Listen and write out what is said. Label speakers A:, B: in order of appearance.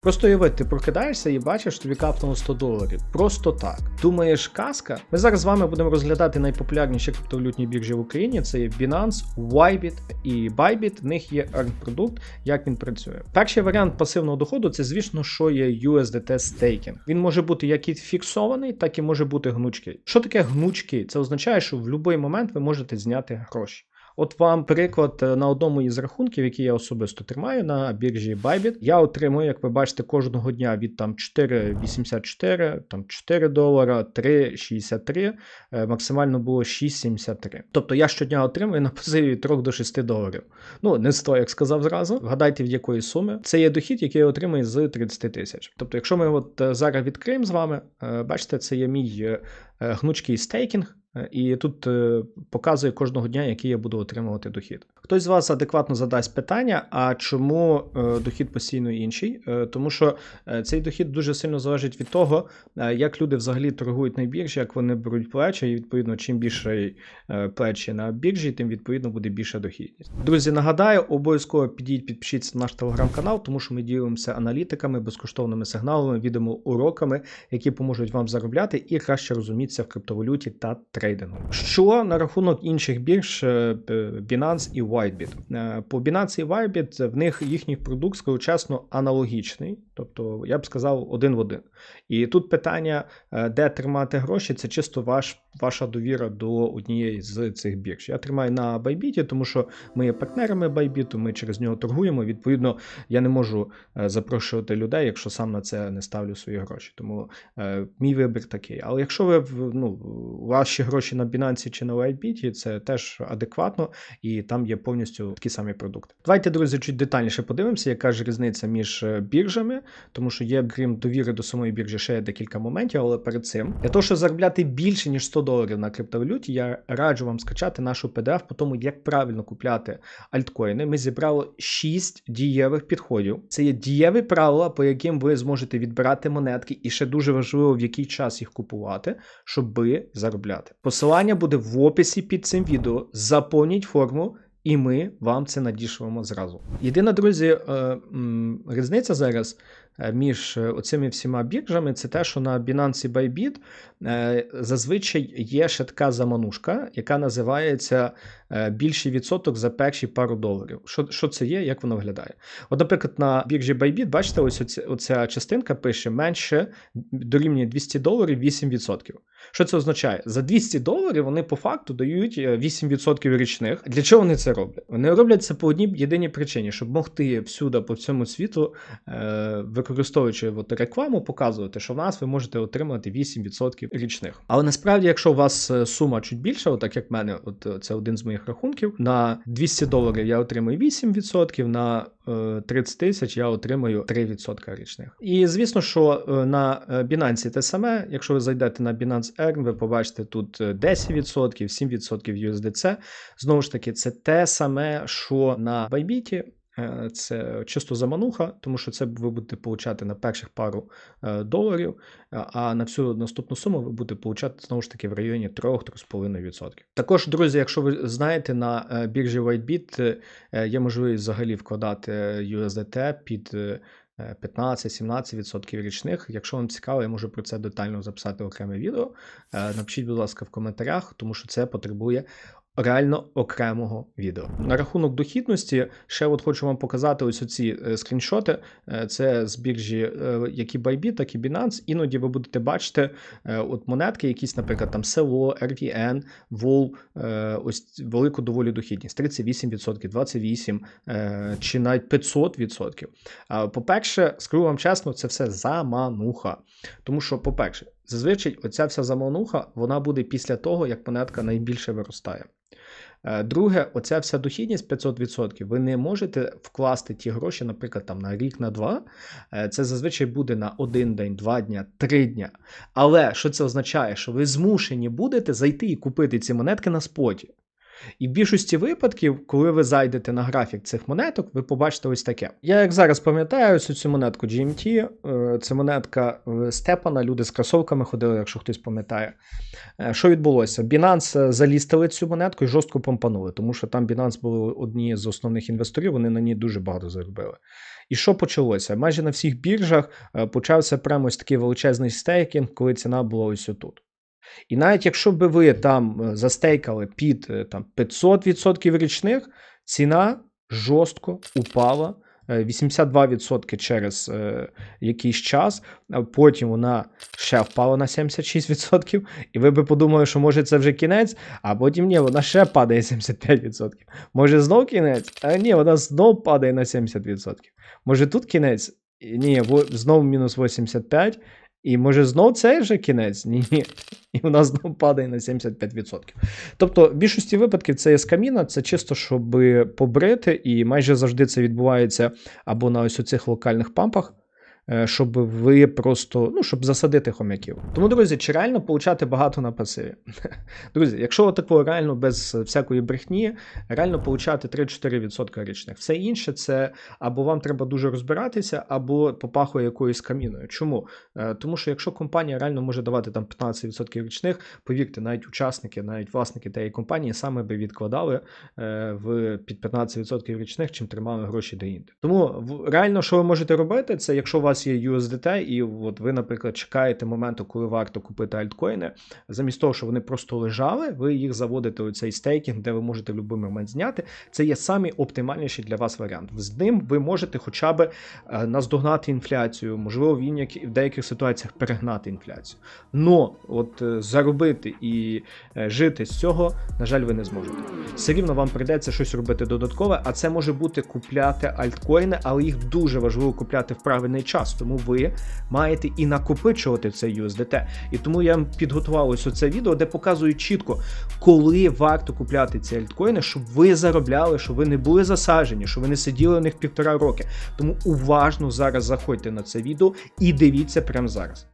A: Просто уяви, ти прокидаєшся і бачиш, тобі капнуло $100. Просто так. Думаєш, казка? Ми зараз з вами будемо розглядати найпопулярніші криптовалютні біржі в Україні. Це є Binance,Ybit і Bybit. В них є earn-продукт, як він працює. Перший варіант пасивного доходу це, звісно, що є USDT стейкінг. Він може бути як і фіксований, так і може бути гнучкий. Що таке гнучкий? Це означає, що в будь-який момент ви можете зняти гроші. От вам приклад на одному із рахунків, який я особисто тримаю на біржі Bybit. Я отримую, як ви бачите, кожного дня від там 4,84, там $4, 3,63, максимально було 6,73. Тобто я щодня отримую на пасиві від 3 до $6. Ну, не 100, як сказав зразу. Вгадайте, від якої суми. Це є дохід, який я отримую з 30 тисяч. Тобто, якщо ми от зараз відкриємо з вами, бачите, це є мій гнучкий стейкінг. І тут показує кожного дня, який я буду отримувати дохід. Хтось з вас адекватно задасть питання, а чому дохід постійно інший? Тому що цей дохід дуже сильно залежить від того, як люди взагалі торгують на біржі, як вони беруть плечі, і відповідно, чим більше плечі на біржі, тим відповідно буде більша дохідність. Друзі, нагадаю, обов'язково підпишіться на наш телеграм-канал, тому що ми ділимося аналітиками, безкоштовними сигналами, відеоуроками, які поможуть вам заробляти і краще розумітися в криптовалюті та трейдингу. Що на рахунок інших бірж Binance іYbit? По Binance іYbit в них їхній продукт, скажу чесно, аналогічний. Тобто, я б сказав, один в один. І тут питання, де тримати гроші, це чисто ваша довіра до однієї з цих бірж. Я тримаю на Bybit, тому що ми є партнерами Bybit, ми через нього торгуємо. Відповідно, я не можу запрошувати людей, якщо сам на це не ставлю свої гроші. Тому мій вибір такий. Але якщо ви, ваші гроші на Binance чи на Bybit, це теж адекватно, і там є повністю такі самі продукти. Давайте, друзі, чуть детальніше подивимося, яка ж різниця між біржами, тому що є, крім довіри до самої біржі, ще є декілька моментів, але перед цим. Для того, щоб заробляти більше, ніж $100 на криптовалюті, я раджу вам скачати нашу PDF по тому, як правильно купляти альткоїни. Ми зібрали 6 дієвих підходів. Це є дієві правила, по яким ви зможете відбирати монетки, і ще дуже важливо, в який час їх купувати, щоб заробляти. Посилання буде в описі під цим відео. Заповніть форму, і ми вам це надішлемо зразу. Єдина, друзі, різниця зараз між оцими всіма біржами, це те, що на Binance і Bybit зазвичай є ще така заманушка, яка називається більший відсоток за перші пару доларів. Що це є, як воно виглядає? От, наприклад, на біржі Bybit, бачите, ось оця частинка пише менше дорівнює $200 8%. Що це означає? За $200 вони по факту дають 8% річних. Для чого вони це роблять? Вони роблять це по одній єдиній причині, щоб могти всюди по всьому світу, використовуючи рекламу, показувати, що в нас ви можете отримати 8% річних. Але насправді, якщо у вас сума чуть більша, отак як в мене, це один з моїх рахунків, на $200 я отримую 8%, на 30 тисяч я отримую 3% річних. І звісно, що на Binance те саме, якщо ви зайдете на Binance Earn, ви побачите тут 10%, 7% USDC. Знову ж таки, це те саме, що на Bybit. Це чисто замануха, тому що це ви будете получати на перших пару доларів, а на всю наступну суму ви будете получати, знову ж таки, в районі 3-3,5%. Також, друзі, якщо ви знаєте, на біржі Bybit є можливість взагалі вкладати USDT під 15-17% річних. Якщо вам цікаво, я можу про це детально записати окреме відео. Напишіть, будь ласка, в коментарях, тому що це потребує реально окремого відео. На рахунок дохідності, ще от хочу вам показати ось оці скріншоти. Це з біржі, як і Bybit, так і Binance. Іноді ви будете бачити от монетки, якісь, наприклад, там село, RVN, VOL, ось велику доволі дохідність. 38%, 28% чи навіть 500%. По-перше, скажу вам чесно, це все замануха. Тому що, по-перше, зазвичай оця вся замануха, вона буде після того, як монетка найбільше виростає. Друге, оця вся дохідність 500%, ви не можете вкласти ті гроші, наприклад, там на рік, на 2. Це зазвичай буде на 1 день, 2 дня, 3 дня. Але що це означає? Що ви змушені будете зайти і купити ці монетки на споті. І в більшості випадків, коли ви зайдете на графік цих монеток, ви побачите ось таке. Я як зараз пам'ятаю цю монетку GMT, це монетка Степана, люди з кросовками ходили, якщо хтось пам'ятає. Що відбулося? Binance залістили цю монетку і жорстко помпанули, тому що там Binance були одні з основних інвесторів, вони на ній дуже багато заробили. І що почалося? Майже на всіх біржах почався прямо ось такий величезний стейкінг, коли ціна була ось отут. І навіть якщо б ви там застейкали під 500% річних, ціна жорстко упала 82% через якийсь час, а потім вона ще впала на 76%, і ви б подумали, що може це вже кінець, а потім ні, вона ще падає 75%. Може знов кінець? А ні, вона знов падає на 70%. Може тут кінець? Ні, знов мінус 85%. І може знов це вже кінець? Ні. І вона знов падає на 75%. Тобто, в більшості випадків це є скаміна, це чисто, щоб побрити, і майже завжди це відбувається або на ось оцих локальних пампах, щоб ви просто, щоб засадити хомяків. Тому, друзі, чи реально получати багато на пасиві? Друзі, якщо такого реально без всякої брехні, реально получати 3-4% річних. Все інше це або вам треба дуже розбиратися, або попахує якоюсь каміною. Чому? Тому що якщо компанія реально може давати там 15% річних, повірте, навіть учасники, навіть власники тієї компанії саме би відкладали під 15% річних, чим тримали гроші деінде. Тому реально, що ви можете робити, це якщо у вас є USDT, і от ви, наприклад, чекаєте моменту, коли варто купити альткоїни, замість того, що вони просто лежали, ви їх заводите у цей стейкінг, де ви можете в будь-який момент зняти. Це є самий оптимальніший для вас варіант. З ним ви можете хоча б наздогнати інфляцію, можливо, в деяких ситуаціях перегнати інфляцію. Но от заробити і жити з цього, на жаль, ви не зможете. Все рівно вам прийдеться щось робити додаткове, а це може бути купляти альткоїни, але їх дуже важливо купляти в правильний час. Тому ви маєте і накопичувати цей USDT. І тому я підготував ось оце відео, де показую чітко, коли варто купляти ці альткоїни, щоб ви заробляли, щоб ви не були засаджені, щоб ви не сиділи на них 1,5 роки. Тому уважно зараз заходьте на це відео і дивіться прямо зараз.